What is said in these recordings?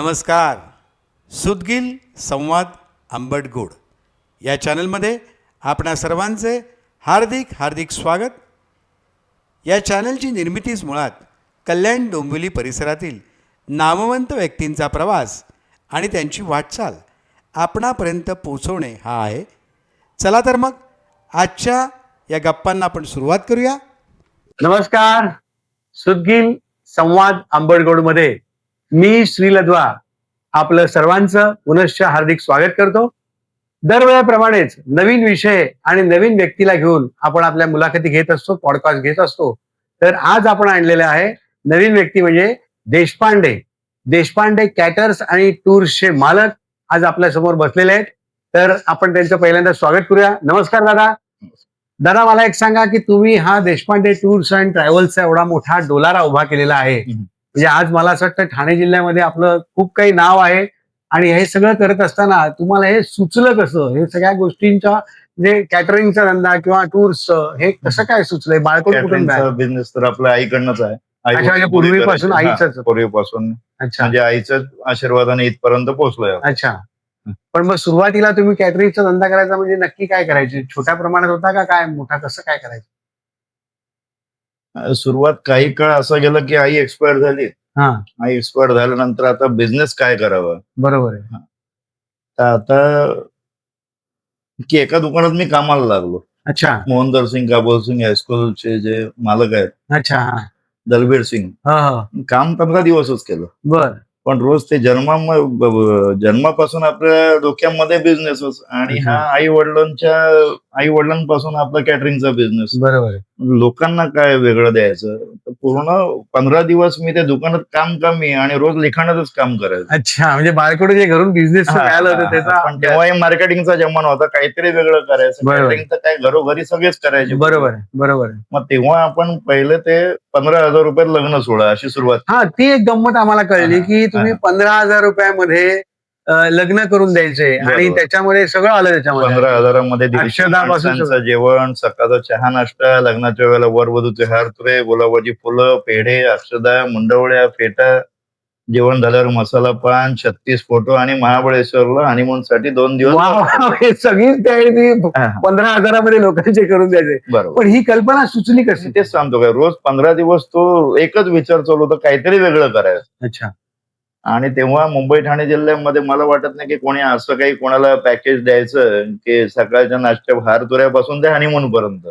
नमस्कार. सुदगील संवाद आंबटगोड या चॅनलमध्ये आपणा सर्वांचे हार्दिक हार्दिक स्वागत. या चॅनलची निर्मितीच मुळात कल्याण डोंबिवली परिसरातील नामवंत व्यक्तींचा प्रवास आणि त्यांची वाटचाल आपणापर्यंत पोचवणे हा आहे. चला तर मग आजच्या या गप्पांना आपण सुरुवात करूया. नमस्कार. सुदगील संवाद आंबटगोडमध्ये मी श्रीलद्वा आपलं सर्वांचं पुनश्च हार्दिक स्वागत करतो. दरवेळेप्रमाणेच नवीन विषय आणि नवीन व्यक्तीला घेऊन आपण आपल्या मुलाखती घेत असतो, पॉडकास्ट घेत असतो. तर आज आपण आणलेले आहे नवीन व्यक्ती म्हणजे देशपांडे कॅटर्स आणि टूर्सचे मालक आज आपल्या समोर बसलेले आहेत. तर आपण त्यांचं पहिल्यांदा स्वागत करूया. नमस्कार दादा. दादा, मला एक सांगा की तुम्ही हा देशपांडे टूर्स अँड ट्रॅव्हल्सचा एवढा मोठा डोलारा उभा केलेला आहे. म्हणजे आज मला असं वाटतं ठाणे जिल्ह्यामध्ये आपलं खूप काही नाव आहे आणि हे सगळं करत असताना तुम्हाला हे सुचलं कसं? हे सगळ्या गोष्टींचा म्हणजे कॅटरिंगचा धंदा किंवा टूर्स हे कसं काय सुचलंय? बाळकोट कुठून बिझनेस तर आपल्या आईकडनंच आहे. अच्छा, म्हणजे पूर्वीपासून आईच. पूर्वीपासून अच्छा म्हणजे आईच्या आशीर्वादाने इथपर्यंत पोहोचलोय. अच्छा. पण मग सुरुवातीला तुम्ही कॅटरिंगचा धंदा करायचा म्हणजे नक्की काय करायचे? छोट्या प्रमाणात होता का काय मोठा, कसं काय करायचं? सुरुवात काही काळ असं गेलं की आई एक्सपायर झाली. हा, आई एक्सपायर झाल्यानंतर आता बिझनेस काय करावं? बरोबर आहे. तर आता की एका दुकानात मी कामाला लागलो. अच्छा मोहनदर सिंग काबोल सिंग हायस्कूलचे जे मालक आहेत, अच्छा. हा दलबीर सिंग, हा हा. काम 15 दिवसच केलं. बर. पण रोज ते जन्मापासून आपल्या डोक्यामध्ये बिझनेस आणि हा आई वडिलांपासून आपला कॅटरिंगचा बिझनेस. बरोबर आहे. लोकांना काय वेगळं द्यायचं? तर पूर्ण 15 दिवस मी त्या दुकानात काम कमी आणि रोज लिखाणातच काम करायचं. अच्छा, म्हणजे बाळकोट जे घरून बिझनेस मिळालं होतं त्याचा. पण तेव्हा मार्केटिंगचा जमाना होता, काहीतरी वेगळं करायचं. बरोबर. कॅटरिंग तर काय घरोघरी सगळेच करायचे. बरोबर आहे, बरोबर आहे. मग तेव्हा आपण पहिले ते 15,000 रुपयात लग्न सोहळा अशी सुरुवात. हा, ती एक गंमत आम्हाला कळली की तुम्ही 15,000 रुपयामध्ये लग्न करून द्यायचे आणि बरोबर. त्याच्यामध्ये सगळं आलं त्याच्यामध्ये. 15,000मध्ये अक्षदापासून सगळं. जेवण, सकाळचा चहा नाश्ता, लग्नाच्या वेळेला वरवधूचे हार तुरे, गुलाबाची फुलं, पेढे, अक्षदा, मुंडवळ्या, फेटा, जेवण झाल्यावर मसाला पान, 36 फोटो आणि महाबळेश्वरला हनीमून साठी 2 दिवस. हे सगळीच तयारी 15,000मध्ये लोकांचे करून द्यायचे. बरोबर. पण ही कल्पना सुचली कशी? तेच सांगतो काय, रोज 15 दिवस तो एकच विचार चालू होता, काहीतरी वेगळं करायचं. अच्छा. आणि तेव्हा मुंबई ठाणे जिल्ह्यामध्ये मला वाटत नाही की कोणी असं काही कोणाला पॅकेज द्यायचं की सकाळच्या नाश्त्या हार तुऱ्यापासून ते हनीमून पर्यंत.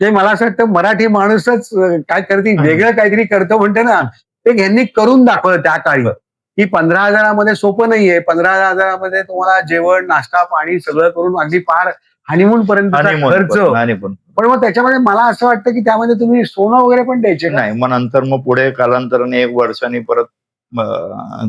ते मला असं वाटतं मराठी माणूसच काय करते, वेगळं काहीतरी करतो म्हणते ना, ते ह्यांनी करून दाखवलं त्या काळी. की 15,000मध्ये सोपं नाहीये. 15,000मध्ये तुम्हाला जेवण, नाश्ता, पाणी सगळं करून अगदी पार हनीमून पर्यंत खर्च. पण मग त्याच्यामध्ये मला असं वाटतं की त्यामध्ये तुम्ही सोनं वगैरे पण द्यायचे नाही. मग नंतर मग पुढे कालांतराने 1 वर्षांनी परत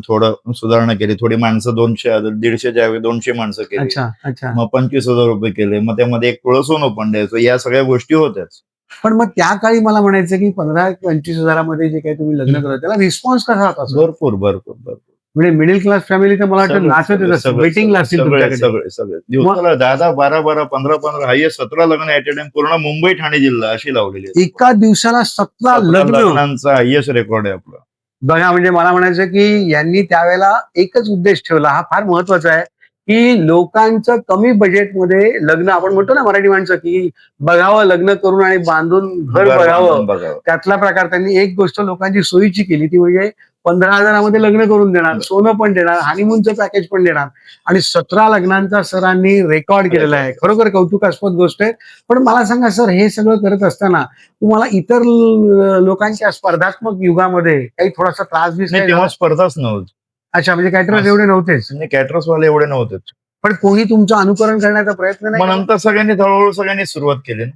थोडं सुधारणा केली. थोडी माणसं 200 150च्या 200 माणसं केली. अच्छा अच्छा. मग 25,000 रुपये केले. मग त्यामध्ये 1 तोळं सोनं पण द्यायचं. या सगळ्या गोष्टी होत्याच. पण मग त्या काळी मला म्हणायचं की 15-25,000मध्ये जे काही तुम्ही लग्न करत त्याला रिस्पॉन्स कसा होता? भरपूर भरपूर भरपूर. म्हणजे मिडल क्लास फॅमिली तर मला वाटतं नाचतच वेटिंग लागतील तुमच्याकडे. सगळे दिवसाला 10, 12, 15, हायस्ट 17 लग्न ऍट टाइम पूर्ण मुंबई ठाणे जिल्हा अशी लावलेली. एका दिवसाला 17 लग्नांचा हायस्ट रेकॉर्ड आहे आपला. बघा, म्हणजे मला म्हणायचं की यांनी त्यावेळेला एकच उद्देश ठेवला, हा फार महत्वाचा आहे, की लोकांचं कमी बजेटमध्ये लग्न, आपण म्हणतो ना मराठी माणसं की बघावं लग्न करून आणि बांधून घर बघावं, त्यातला प्रकार त्यांनी एक गोष्ट लोकांची सोयीची केली ती म्हणजे 15,000मध्ये लग्न करून देणार, सोनं पण देणार, हनीमूनचं पॅकेज पण देणार आणि 17 लग्नांचा सरांनी रेकॉर्ड केलेला आहे. खरोखर कौतुकास्पद गोष्ट आहे. पण मला सांगा सर, हे सगळं करत असताना तुम्हाला इतर लोकांच्या स्पर्धात्मक युगामध्ये काही थोडासा त्रास दिसला? तेव्हा स्पर्धाच नव्हती. अच्छा, म्हणजे कॅटरर्स एवढे नव्हतेच. कॅटरर्स वाले एवढे नव्हतेच. पण कोणी तुमचं अनुकरण करण्याचा प्रयत्न नाही? मग नंतर हळूहळू सगळ्यांनी सुरुवात केली.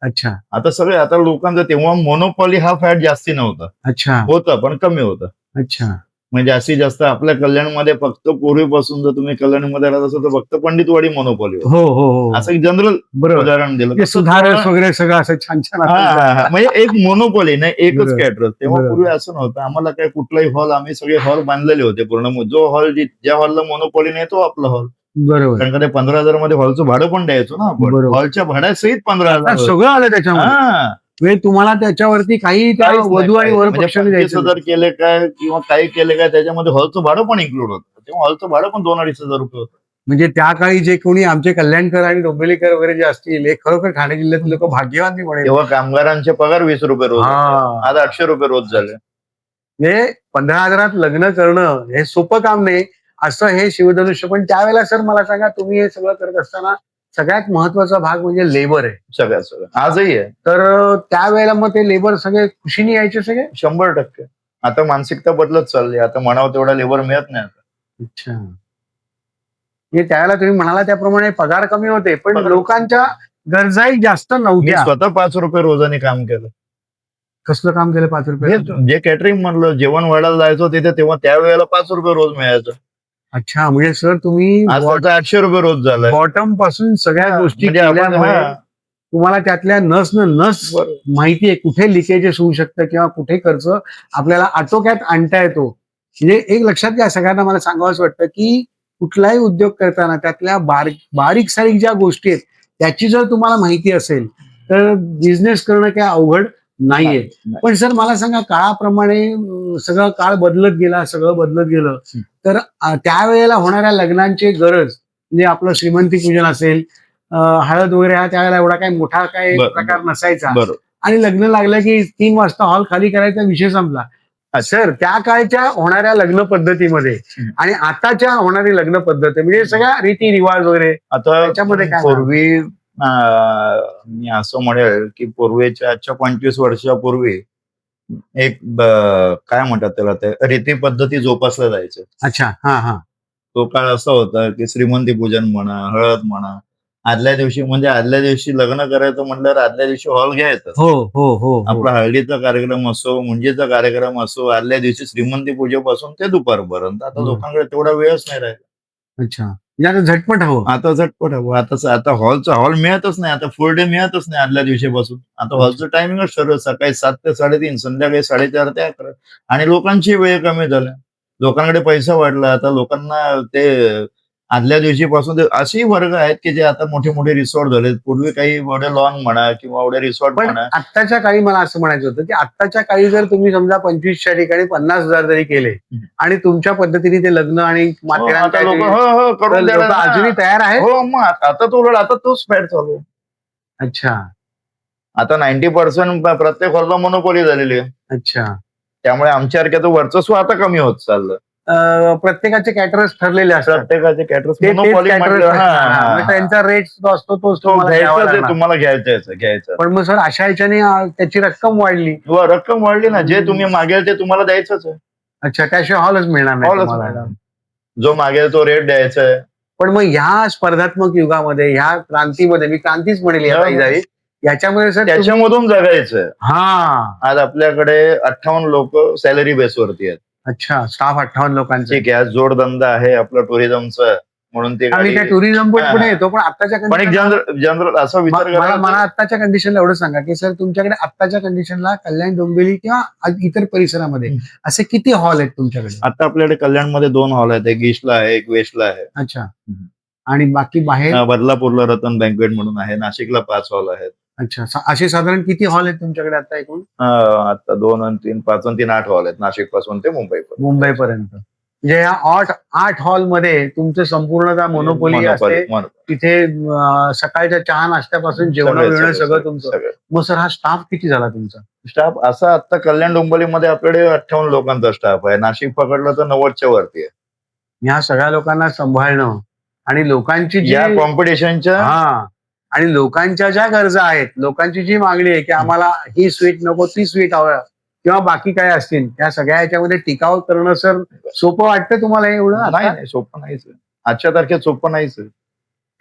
अच्छा. आता लोकांचा तेव्हा मोनोपॉली हा फॅट जास्ती नव्हता. अच्छा. होता पण कमी होता. अच्छा. म्हणजे जास्तीत जास्त आपल्या कल्याणमध्ये फक्त पूर्वीपासून जर तुम्ही कल्याणमध्ये राहत असाल तर फक्त पंडितवाडी मोनोपॉली. हो हो हो. असं एक जनरल उदाहरण दिलं. सुधारस वगैरे सगळं असं छान छान. म्हणजे एक मोनोपॉली नाही, एकच कॅटरर्स. तेव्हा पूर्वी असं नव्हतं. आम्हाला काय कुठलाही हॉल, आम्ही सगळे हॉल बांधलेले होते पूर्ण. जो हॉल ज्या हॉलला मोनोपॉली नाही तो आपला हॉल. बरोबर. कारण का ते 15,000मध्ये हॉलचं भाडं पण द्यायचो ना आपण. हॉलच्या भाड्यासहित 15,000 सगळं आलं त्याच्यामध्ये. म्हणजे तुम्हाला त्याच्यावरती काही त्या काहीच नाही, वधू आणि काहीच वर नाही. म्हणजे पक्षाने 25,000 द्यायचं नाही. केले काय किंवा काही केले काय त्याच्यामध्ये हॉलचं भाडं पण इन्क्लूड होतं. तेव्हा हॉलचं भाडं पण 2,000-2,500 रुपये होतं. म्हणजे त्या काळी जे कोणी आमचे कल्याणकर आणि डोंबिवलीकर वगैरे जे असतील हे खरोखर ठाणे जिल्ह्यातले लोक भाग्यवान मी म्हणेन. तेव्हा कामगारांचे पगार 20 रुपये रोज होते. हा. आता 800 रुपये रोज झाले. म्हणजे 15,000 लग्न करणं हे सोपं काम नाही असं हे शिवधनुष्य. पण त्यावेळेला सर मला सांगा, तुम्ही हे सगळं करत असताना सगळ्यात महत्वाचा भाग म्हणजे लेबर आहे. सगळं आजही आहे. तर त्यावेळेला मग ते लेबर सगळे खुशीने यायचे सगळे. 100%. आता मानसिकता बदलत चालली. आता म्हणावं तेवढा लेबर मिळत नाही आता. अच्छा. म्हणजे त्यावेळेला तुम्ही म्हणाला त्याप्रमाणे पगार कमी होते, पण पगार- लोकांच्या गरजाही जास्त मी नव्हत्या. स्वतः 5 रुपये रोजाने काम केलं. कसलं काम केलं 5 रुपये? जे कॅटरिंग म्हणलं जेवण वाढायला जायचो तिथे तेव्हा त्यावेळेला 5 रुपये रोज मिळायचं. अच्छा, म्हणजे सर तुम्ही आज त्याचा 800 रुपये रोज झालाय. बॉटम पासून सगळ्या गोष्टी म्हणजे आपण केल्यामुळे तुम्हाला त्यातल्या नस बरोबर. माहिती आहे कुठे लिकेजेस होऊ शकतं किंवा कुठे खर्च आपल्याला आटोक्यात आणता येतो. म्हणजे एक लक्षात घ्या, सगळ्यांना मला सांगावंच वाटतं की कुठलाही उद्योग करताना त्यातल्या बारीक सारीक ज्या गोष्टी आहेत त्याची जर तुम्हाला माहिती असेल तर बिझनेस करणं काय अवघड नाहीये. नाही. पण सर मला सांगा, काळाप्रमाणे सगळं काळ बदलत गेला, सगळं बदलत गेलं, तर त्यावेळेला होणाऱ्या लग्नांची गरज म्हणजे आपलं श्रीमंती पूजन असेल, हळद वगैरे हा त्यावेळेला एवढा काही मोठा काही बरं, प्रकार नसायचा बरोबर. आणि लग्न लागलं की 3 वाजता हॉल खाली करायचा विषय संपला. सर त्या काळच्या होणाऱ्या लग्न पद्धतीमध्ये आणि आताच्या होणारी लग्न पद्धती म्हणजे सगळ्या रीती रिवाज वगैरे आता त्याच्यामध्ये काय पूर्वी मी असं म्हणेल की पूर्वीच्या आजच्या 25 वर्षापूर्वी एक काय म्हणतात त्याला, ते रीती पद्धती जोपासल्या जायच्या. अच्छा. हा हा. तो काळ असा होता की श्रीमंती पूजन म्हणा, हळद म्हणा, आदल्या दिवशी लग्न करायचं म्हटल्यावर आदल्या दिवशी हॉल घ्यायचं. हो हो हो हो. आपला हळदीचा कार्यक्रम असो, मुंजीचा कार्यक्रम असो, आदल्या दिवशी श्रीमंती पूजेपासून ते दुपारपर्यंत. आता लोकांकडे तेवढा वेळच नाही राहिला. अच्छा, म्हणजे आता झटपट हवं. आता झटपट हवं. आता हॉल मिळतच नाही. आता फुल डे मिळतच नाही आदल्या दिवशीपासून. आता हॉलचं टायमिंगच ठरलं, सकाळी 7 ते 3:30, संध्याकाळी 4:30 ते 11. आणि लोकांची वेळ कमी झाल्या. लोकांकडे पैसा वाढला. आता लोकांना ते आदल्या दिवशीपासून असेही वर्ग आहेत की जे आता मोठे मोठे रिसॉर्ट झालेत. पूर्वी काही एवढे लॉन म्हणा किंवा एवढे रिसॉर्ट पण म्हणा. आत्ताच्या काळी मला असं म्हणायचं होतं की आत्ताच्या काळी जर तुम्ही समजा 25च्या ठिकाणी 50,000 जरी केले आणि तुमच्या पद्धतीने ते लग्न आणि माथेरान आता काय लोक ते- करून तर देणार लोकं ना. अजूनही तयार आहेत. हो, मग आता तो उलट आता तोच फॅड चालू आहे. अच्छा. आता 90% प्रत्येक हॉलला मोनोपोली झालेली आहे. अच्छा. त्यामुळे आमच्यासारख्याचं वर्चस्व आता कमी होत चाललं. प्रत्येकाचे कॅटरर्स ठरलेले असतात. प्रत्येकाचे कॅटरर्स ते तेच मोनोपॉली caterers म्हटलं. असतात. मग त्यांचा रेट जो असतो तोच तुम्हाला द्यावा घ्यायचं ते लागणार. तुम्हाला घ्यायचं. पण मग सर अशा ह्याच्याने त्याची रक्कम वाढली. रक्कम वाढली ना, जे तुम्ही मागेल ते तुम्हाला द्यायचंच आहे. अच्छा, त्याशिवाय हॉलच मिळणार नाही हॉलच तुम्हाला. मिळणार. जो मागेल तो रेट द्यायचा आहे. पण मग ह्या स्पर्धात्मक युगामध्ये, ह्या क्रांतीमध्ये, मी क्रांतीच म्हणेल या काही याच्यामध्ये सर त्याच्यामधून जगायचं. हा. आज आपल्याकडे 58 लोक सॅलरी बेसवरती आहेत. अच्छा, स्टाफ 58 लोकांचे. ठीक आहे, आज जोडधंदा आहे आपला टुरिझमचा, म्हणून ते आम्ही काय टुरिझम पुढे येतो, पण आत्ताच्या पण एक जनरल असा विचार मला करा. आत्ताच्या कंडिशनला एवढं सांगा की सर तुमच्याकडे आत्ताच्या कंडिशनला कल्याण डोंबिवली किंवा इतर परिसरामध्ये असे किती हॉल आहेत तुमच्याकडे? आता आपल्याकडे कल्याणमध्ये 2 हॉल आहेत. एक ईस्टला आहे, एक वेस्टला आहे. अच्छा. आणि बाकी बाहेर? बदलापूरला रतन बँकवेट म्हणून आहे. नाशिकला 5 हॉल आहेत. अच्छा, असे साधारण किती हॉल आहेत तुमच्याकडे आता एकूण? आता 2 आणि 3, 5 आणि 3, 8 हॉल आहेत नाशिक पासून ते मुंबईपर्यंत. म्हणजे या 8 हॉल मध्ये तुमचं संपूर्णतः मोनोपोली असते. तिथे सकाळच्या चहा नाश्त्यापासून जेवण सगळं तुमचं. मग सर हा स्टाफ किती झाला तुमचा? स्टाफ असा आता कल्याण डोंबिवलीमध्ये आपल्याकडे 58 लोकांचा स्टाफ आहे. नाशिक पकडलं तर 90च्या वरती आहे. ह्या सगळ्या लोकांना सांभाळणं आणि लोकांची या कॉम्पिटिशनच्या आणि लोकांच्या ज्या गरजा आहेत, लोकांची जी मागणी आहे की आम्हाला ही स्वीट नको, ती स्वीट हवं किंवा बाकी काय असतील, त्या सगळ्या ह्याच्यामध्ये टिकाव करणं सर सोपं वाटतं तुम्हाला एवढं? नाही, सोपं नाहीच. आजच्या तारखेत सोपं नाहीच.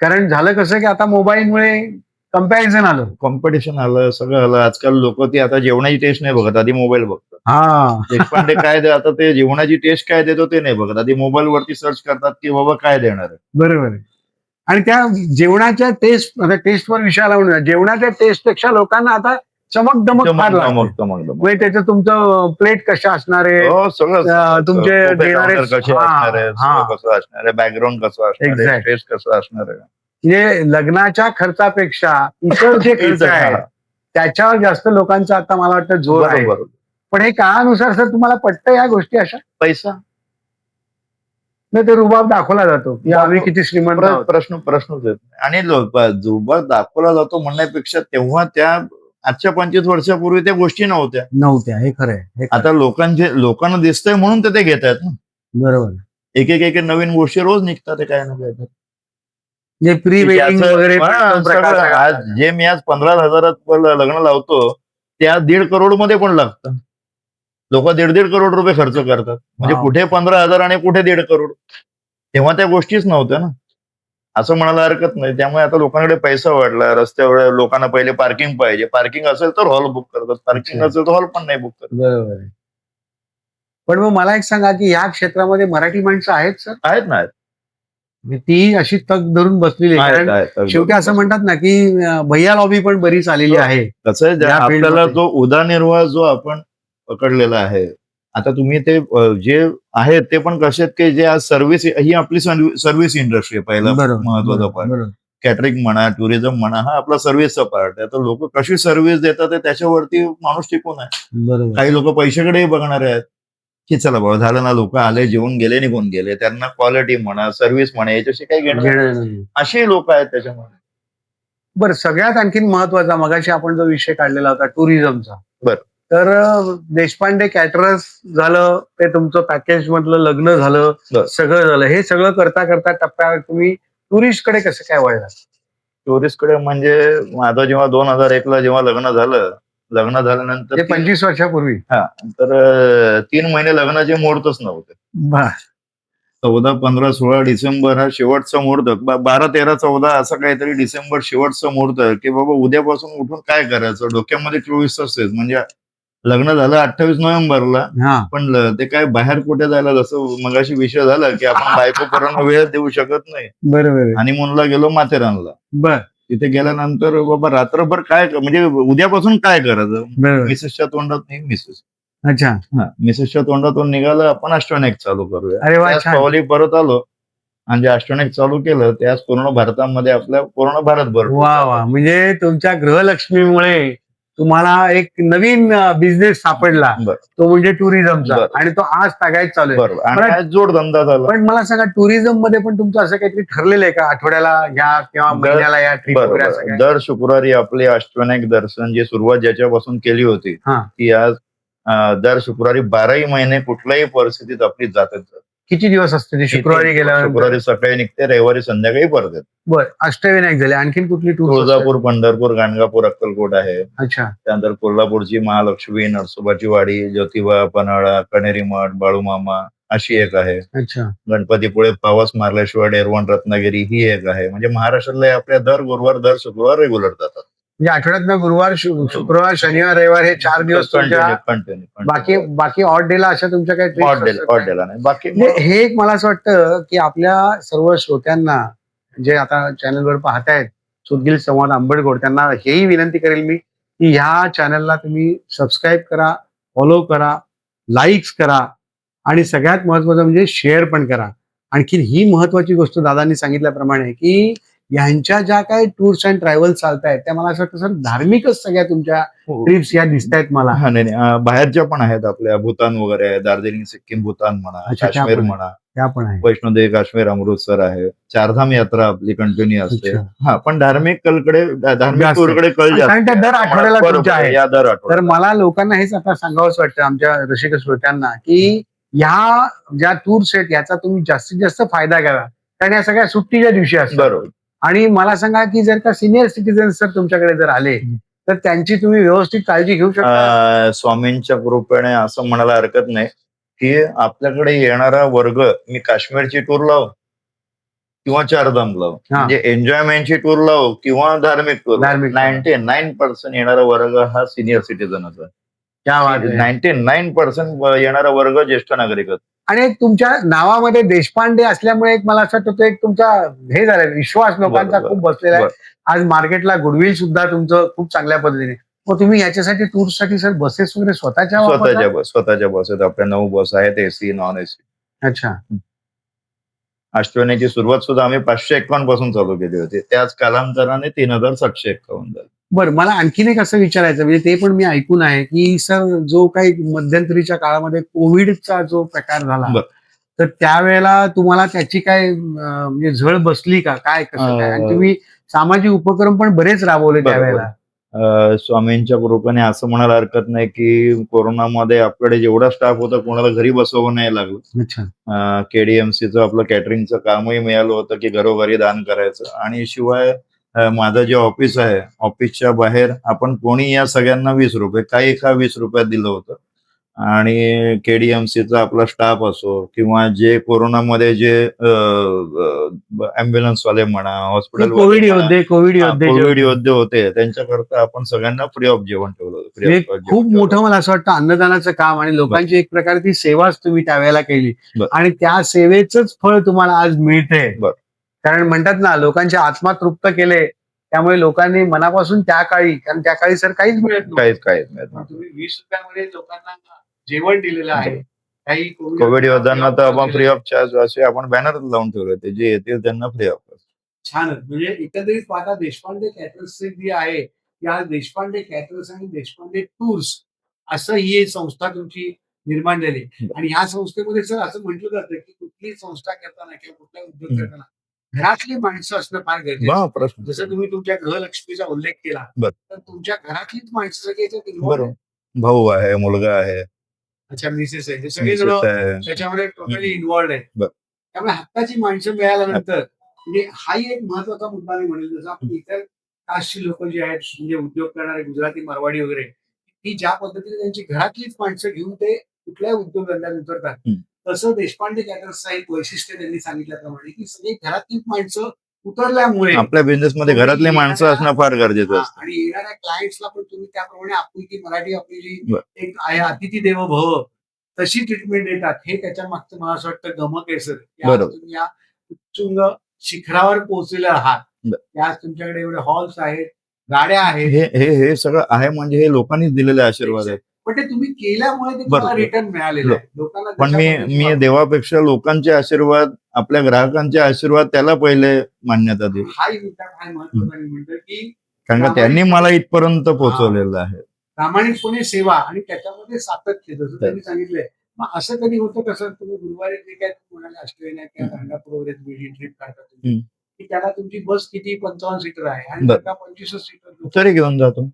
कारण झालं कसं की आता मोबाईलमुळे कम्पॅरिझन आलं, कॉम्पिटिशन आलं, सगळं आलं. आजकाल लोक ती आता जेवणाची टेस्ट नाही बघत, आधी मोबाईल बघतात. देशपांडे काय आता ते जेवणाची टेस्ट काय देतो ते नाही बघत, आधी मोबाईल वरती सर्च करतात की बाबा काय देणार आहे. बरोबर आहे. आणि त्या जेवणाच्या टेस्टवर विषय लावून जेवणाच्या टेस्ट पेक्षा लोकांना आता चमक दमक फार लागते. म्हणजे त्याचं तुमचं प्लेट कशा असणार आहे, तुमचे देणारे कसे असणार आहे, कसं असणार आहे, बॅकग्राऊंड कसं असणार आहे, टेस्ट कसं असणार आहे. म्हणजे लग्नाच्या खर्चापेक्षा इतर जे खर्च आहे त्याच्यावर जास्त लोकांचा आता मला वाटतं जोर आहे. बरोबर. पण हे काळानुसार सर तुम्हाला पटतं या गोष्टी अशा? पैसा नाही ते रुबाब दाखवला जातो की आम्ही किती श्रीमंत आहोत. प्रश्नच येत नाही. आणि जुबाब दाखवला जातो म्हणण्यापेक्षा तेव्हा त्या आजच्या 25 वर्षापूर्वी त्या गोष्टी नव्हत्या. नव्हत्या, हे खरंय, हे खरंय. आता लोकांना दिसतंय म्हणून ते घेत आहेत ना. बरोबर. एक नवीन गोष्टी रोज निघतात ते काय ना काय तर. जे प्री वेडिंग ज्याचं- वगैरे हा, तो प्रकार सगळं. सगळा. आज जे मी आज 15,000 लग्न लावतो त्या 1.5 करोड मध्ये पण लागतं. लोक 1.5 करोड रुपये खर्च करतात. म्हणजे वाव. कुठे 15,000 आणि कुठे 1.5 करोड. तेव्हा त्या गोष्टीच नव्हत्या ना. असं म्हणायला हरकत नाही. त्यामुळे आता लोकांकडे पैसा वाढला. रस्त्यावर लोकांना पहिले पार्किंग पाहिजे. पार्किंग असेल तर हॉल बुक करतात. पार्किंग अच्छा. असेल तर हॉल पण नाही बुक करत. बरोबर आहे. पण मग मला एक सांगा की या क्षेत्रामध्ये मराठी माणसं आहेत सर? आहेत ना. ती अशी तग धरून बसलेली आहे. कारण आहेत. शेवटी असं म्हणतात ना की भैया लॉबी पण बरीच आलेली हो. आहे. कसं आहे या आपल्याला फील्डमध्ये. जो उदरनिर्वाह जो आपण पकडलेला आहे. आता तुम्ही ते जे आहेत ते पण कसे आहेत की जे आज सर्व्हिस ही आपली सर्व्हिस इंडस्ट्री आहे. पहिला बरोबर, महत्वाचा बरोबर, पार्ट. बरोबर. कॅटरिंग म्हणा, टुरिझम म्हणा, हा आपला सर्व्हिसचा पार्ट आहे. तर लोक कशी सर्व्हिस देतात ते त्याच्यावरती माणूस टिकून आहे. बरोबर. काही लोक पैशाकडेही बघणारे आहेत की चला बाबा झालं ना, लोक आले, जेवून गेले, निघून गेले, त्यांना क्वालिटी म्हणा, सर्व्हिस म्हणा याच्याशी काही घेणं नाही. घेणं नाही. अशी लोक आहेत त्याच्यामध्ये. बरं, सगळ्यात आणखीन महत्वाचा मगाशी आपण जो विषय काढलेला होता टुरिझमचा. बरं. तर देशपांडे कॅटरर्स झालं, ते तुमचं पॅकेज मधलं लग्न झालं, बरं. सगळं झालं. हे सगळं करता करता टप्प्यावर तुम्ही टुरिस्ट कडे कसं काय वळला? टुरिस्टकडे म्हणजे माझं जेव्हा 2001 ला जेव्हा लग्न झाल्यानंतर ते 25 वर्षापूर्वी. हा, तर 3 महिने लग्नाचे मुहूर्तच नव्हते. बर. 14, 15, 16 डिसेंबर हा शेवटचा मुहूर्त. 12, 13, 14 असं काहीतरी डिसेंबर शेवटचा मुहूर्त की बाबा उद्यापासून उठून काय करायचं. डोक्यामध्ये 24 तास आहेत. म्हणजे लग्न झालं 28 नोव्हेंबरला. हा. पण ते काय बाहेर कुठे जायला, जसं मगाशी विषय झाला की आपण बायकोपर्यंत वेळ देऊ शकत नाही. बरोबर आहे. आणि मुलगा गेलो माथेरानला. बर. तिथे गेल्यानंतर बाबा रात्रभर काय म्हणजे उद्यापासून काय करायचं. बरोबर. मिसेसच्या तोंडात नाही मिसेस. अच्छा. हा, मिसेसच्या तोंडातून निघालं आपण अष्टविनायक चालू करूया. अरे वा, त्याच छान. पावली परत आलो आणि जे अष्टविनायक चालू केलं त्याच पूर्ण भारतामध्ये आपल्या पूर्ण भारतभर. वा वा, म्हणजे तुमच्या गृहलक्ष्मीमुळे तुम्हाला एक नवीन बिझनेस सापडला. बरं. तो म्हणजे टुरिझमचा. बरं. आणि तो आज तागायत चालू आहे. बरोबर. आणि पण- हा जोडधंदा झाला. पण मला सांगा टुरिझम मध्ये पण तुमचं असं काहीतरी ठरलेलं आहे का? आठवड्याला या किंवा महिन्याला या ट्रिप वगैरे असं बरोबर. काय? दर शुक्रवारी आपले अष्टविनायक दर्शन, जी सुरुवात ज्याच्यापासून केली होती हा. ती आज दर शुक्रवारी 12ही महिने कुठल्याही परिस्थितीत आपली जातच. किती दिवस असते ती शुक्रवारी गेल्यावर? शुक्रवारी सकाळी निघते, रविवारी संध्याकाळी परत येते. बर, अष्टविनायक झाले. आणखीन कुठली टूर? तुळजापूर, पंढरपूर, गाणगापूर, अक्कलकोट आहे. अच्छा. त्यानंतर कोल्हापूरची महालक्ष्मी, नरसोबाची वाडी, ज्योतिबा, पन्हाळा, कणेरी मठ, बाळूमामा अशी एक आहे. अच्छा. गणपतीपुळे, पावस, मार्लेश्वर, डेरवण, रत्नागिरी ही एक आहे. म्हणजे महाराष्ट्रातल्या आपल्या दर गुरुवार, दर शुक्रवार रेग्युलर जातात. म्हणजे आठवड्यात गुरुवार, शुक्रवार, शनिवार, रविवार हे 4 दिवस तुमच्या. बाकी कंटिन्यू बाकी ऑड डेला अशा तुमच्या काही trips असतात का? ऑड डेला नाही. बाकी म्हणजे हे एक मला असं वाटतं की आपल्या सर्व श्रोत्यांना जे आता चॅनलवर पाहतायत सुदगील संवाद आंबडगोड, त्यांना हेही विनंती करेल मी की ह्या चॅनलला तुम्ही सबस्क्राईब करा, फॉलो करा, लाईक्स करा आणि सगळ्यात महत्वाचं म्हणजे शेअर पण करा. आणखी ही महत्वाची गोष्ट दादांनी सांगितल्याप्रमाणे की यांच्या ज्या काही टूर्स अँड ट्रॅव्हल्स चालत आहेत त्या मला असं वाटतं सर धार्मिकच सगळ्या तुमच्या ट्रिप्स या दिसत आहेत मला. हा, नाही बाहेरच्या पण आहेत आपल्या. भूतान वगैरे आहे, दार्जिलिंग, सिक्कीम, भूतान म्हणा, अच्छा, त्या काश्मीर पण म्हणा, त्या पण आहे. वैष्णोदेवी, काश्मीर, अमृतसर आहे. चारधाम यात्रा आपली कंटिन्यू असते. अच्छा. हा, पण धार्मिक जास्त. टूरकडे कल जास्त कारण त्या दर आठवड्याला बरोबर तुमच्या आहे. आहेत. या दर तर आठवड्याला. मला लोकांना हेच आता सांगावंच वाटतं आमच्या रसिक श्रोत्यांना की ह्या ज्या टूर्स आहेत याचा तुम्ही जास्तीत जास्त फायदा घ्यावा. कारण या सगळ्या सुट्टीच्या दिवशी असतात. बरोबर. आणि मला सांगा की जर का सिनियर सिटीजन सर तुमच्याकडे जर आले तर त्यांची तुम्ही व्यवस्थित काळजी घेऊ शकता? स्वामींच्या कृपेने असं म्हणायला हरकत नाही की आपल्याकडे येणारा वर्ग, मी काश्मीरची टूर लाव किंवा चारधाम लाव, हा. म्हणजे एन्जॉयमेंटची टूर लाव किंवा धार्मिक टूर, धार्मिक. 99% येणारा वर्ग हा सिनियर सिटीजनचा. क्या बात आहे. 99% येणारा वर्ग ज्येष्ठ नागरिक. आणि एक तुमच्या नावामध्ये देशपांडे असल्यामुळे एक मला असं वाटतं एक तुमचा हे झालाय विश्वास लोकांचा बरोबर. खूप बसलेला आहे. बरोबर. आज मार्केटला गुडविल सुद्धा तुमचं खूप चांगल्या पद्धतीने. मग तुम्ही याच्यासाठी टूरसाठी सर बसेस वगैरे स्वतःच्या वापरता? स्वतःच्या बस आहेत आपल्या. 9 बस आहेत, एसी, नॉन एसी. अच्छा. आष्टवण्याची सुरुवात सुद्धा आम्ही 551 पासून चालू केली होती. त्याच कालांतराने 3751 झाली. बरं, मला आणखीन एक असं विचारायचं म्हणजे ते पण मी ऐकून आहे, की सर जो काही मध्यंतरीच्या काळामध्ये कोविडचा जो प्रकार झाला, बरं. तर त्यावेळेला तुम्हाला त्याची काय म्हणजे झळ बसली का? काय कसं काय? आणि तुम्ही सामाजिक उपक्रम पण बरेच राबवले बरोबर. त्यावेळेला. स्वामींच्या कृपेने असं म्हणायला हरकत नाही, की कोरोनामध्ये आपल्याकडे जेवढा स्टाफ होता कोणाला घरी बसवावं नाही लागलं. अच्छा. KDMCचं आपलं कॅटरिंगचं कामही मिळालं होतं, की घरोघरी दान करायचं आणि शिवाय माझं जे ऑफिस आहे, ऑफिसच्या बाहेर आपण कोणी या सगळ्यांना ₹20 काही का ₹20 दिलं होतं. आणि KDMCचा आपला स्टाफ असो किंवा जे कोरोनामध्ये जे ॲम्ब्युलन्सवाले म्हणा, हॉस्पिटल कोविड योद्धे जे कोविड होते. योद्धे होते त्यांच्याकरता आपण सगळ्यांना फ्री ऑफ जेवण ठेवलं होतं. फ्री हे ऑफ जेवण खूप ठेवलं मोठं होतं. मला असं वाटतं अन्नदानाचं काम आणि लोकांची एक प्रकारची सेवाच तुम्ही त्यावेळेला केली बरं. आणि त्या सेवेचंच फळ तुम्हाला आज मिळतंय. बरं. कारण म्हणतात ना, लोकांचे आत्मा तृप्त केले, त्यामुळे लोकांनी मनापासून त्या काळी, कारण त्या काळी सर काहीच मिळत नव्हतं. काहीच नाही. पण तुम्ही ₹20 लोकांना जेवण दिलेलं आहे. काही कोविड योद्ध्यांना तर आपण फ्री ऑफ चार्ज असे आपण बॅनर लावून ठेवले होते. जे येतील त्यांना फ्री ऑफ. छानच. म्हणजे एकंदरीत पाहता देशपांडे कॅटरर्स जी आहे, ती आज देशपांडे कॅटरर्स आणि देशपांडे टूर्स असं ही संस्था तुमची निर्माण झाली. आणि ह्या संस्थेमध्ये सर असं म्हटलं जातं, की कुठलीही संस्था करताना किंवा कुठला उद्योग करताना घरातली माणसं असणं फार गरजेचं आहे. प्रश्न जसं तुम्ही तुमच्या गृहलक्ष्मीचा उल्लेख केला, बरं. तर तुमच्या घरातलीच माणसं सगळी याच्यात involved बरोबर. आहेत. भाऊ आहे, मुलगा आहे, अच्छा, मिसेस आहे. हे सगळे जण मिसेस आहे. त्याच्यामध्ये टोटली इन्व्हॉल्ड आहेत. बरं. त्यामुळे हक्काची माणसं मिळाल्यानंतर म्हणजे हाही एक महत्वाचा मुद्दा मी म्हणेल. जसं आपण इतर कास्टची लोक जी आहेत म्हणजे उद्योग करणारे गुजराती, मारवाडी वगैरे, ती ज्या पद्धतीने त्यांची घरातलीच माणसं घेऊन ते कुठल्याही उद्योगधंद्यात उतरतात, हं. तसं देशपांडे कॅटर्सचं एक वैशिष्ट्य त्यांनी सांगितल्याप्रमाणे की सगळी घरातलीच माणसं उतरल्यामुळे आपल्या बिझनेसमध्ये घरातली माणसं असणं फार गरजेचं असतं. आणि येणाऱ्या क्लायंट्सला पण तुम्ही त्याप्रमाणे आपुलकी मराठी आपली जी बरं. एक आहे अतिथी देवो भव तशी ट्रीटमेंट देतात. हे त्याच्या मागचं मला असं वाटतं गमक आहे सर. की आज बरोबर. तुम्ही या उच्चुंग शिखरावर पोहोचलेले आहात. बरं. की आज तुमच्याकडे एवढे हॉल्स आहेत, गाड्या आहेत. हे हे हे सगळं आहे म्हणजे हे लोकांनीच दिलेले आशीर्वाद आहेत. पण ते तुम्ही केल्यामुळे ते तुम्हाला बरोबर. रिटर्न मिळालेलं आहे. लोकांना पण जशा मी पद्धतीने मी देवापेक्षा लोकांचे आशीर्वाद, आपल्या ग्राहकांचे आशीर्वाद त्याला पहिले मान्यता देईल. हाही मुद्दा फार महत्वाचा मी म्हणतो की कारण का त्यांनी मला इथपर्यंत पोहोचवलेलं आहे. प्रामाणिकपणे सेवा आणि त्याच्यामध्ये सातत्य जसं त्यांनी सांगितलंय. मग असं कधी होतं कसं तुम्ही गुरुवारी जे काय म्हणाले ऑस्ट्रेलिया किंवा गाणगापूर वगैरे तुम्ही ट्रिप काढता तुम्ही, की त्याला तुमची बस किती 55 सीटर आहे आणि बरं. 25 सीटर तरी घेऊन जातो.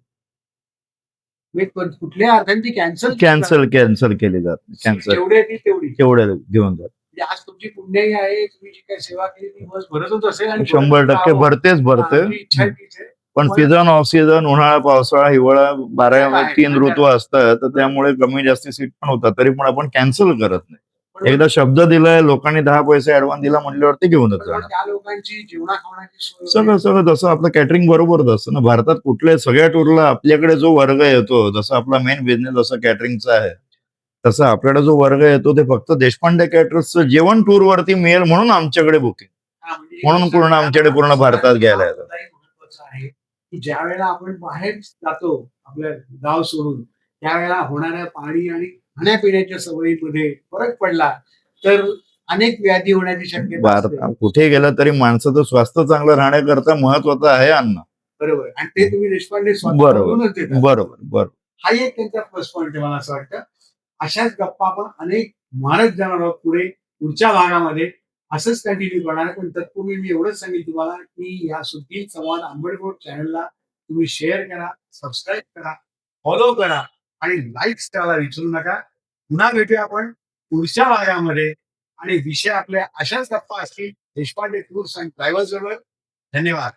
कुठल्या अर्थाने ती कॅन्सल कॅन्सल केली जाते. कॅन्सल जेवढी आहे ती तेवढी. तेवढे घेऊन जातो. म्हणजे आज तुमची पुण्याई आहे, तुम्ही जी काही सेवा केली ती बस भरतच असेल आणि 100% भरतेच भरते. तुमची इच्छा आहे तीच आहे. पण सीझन ऑफ सीझन उन्हाळा, पावसाळा, हिवाळा 3 ऋतू असतात तर त्यामुळे कमी जास्ती सीट पण होतात. तरी पण आपण कॅन्सल करत नाही. एकदा शब्द दिलाय, लोकांनी 10 पैसे ऍडव्हान्स दिला म्हटल्यावरती घेऊनच पण जाणार. त्या लोकांची जेवणा खावण्याची सोय सगळं जसं आपलं कॅटरिंग बरोबरच असतं ना. भारतात कुठल्या सगळ्या टूरला आपल्याकडे जो वर्ग येतो, जसं आपला मेन बिझनेस जसं कॅटरिंगचा आहे, तसं आपल्याकडे जो वर्ग येतो ते फक्त देशपांडे कॅटरर्सचं जेवण टूरवरती मिळेल म्हणून आमच्याकडे बुकिंग. म्हणजे म्हणून पूर्ण आमच्याकडे पूर्ण भारतात घ्यायला येतात. महत्वाचं आहे की ज्या वेळेला आपण बाहेर जातो आपलं गाव सोडून, त्यावेळेला होणाऱ्या पाणी आणि खाण्यापिण्याच्या सवयीमध्ये फरक पडला तर अनेक व्याधी होण्याची शक्यता असते. भारतात कुठे गेलं तरी माणसाचं स्वास्थ्य चांगलं राहण्याकरता महत्वाचं आहे अन्न. बरोबर. आणि ते तुम्ही देशपांडे बरोबर. स्वतःहूनच देतात. बरोबर. हा एक त्यांचा प्लस पॉईंट आहे मला असं वाटतं. अशाच गप्पा आपण अनेक मारत जाणार आहोत पुढच्या भागामध्ये असंच कंटिन्यू करणार आहे. पण तत्पूर्वी मी एवढंच सांगेल तुम्हाला की या सुधीर संवाद आंबेडकर चॅनलला तुम्ही शेअर करा, सबस्क्राईब करा, फॉलो करा आणि लाईक्स करायला विसरू नका. पुन्हा भेटूया आपण पुढच्या भागामध्ये आणि विषय आपल्या अशाच गप्पा असतील देशपांडे टूर्स अँड ट्रॅव्हल्स बरोबर. धन्यवाद.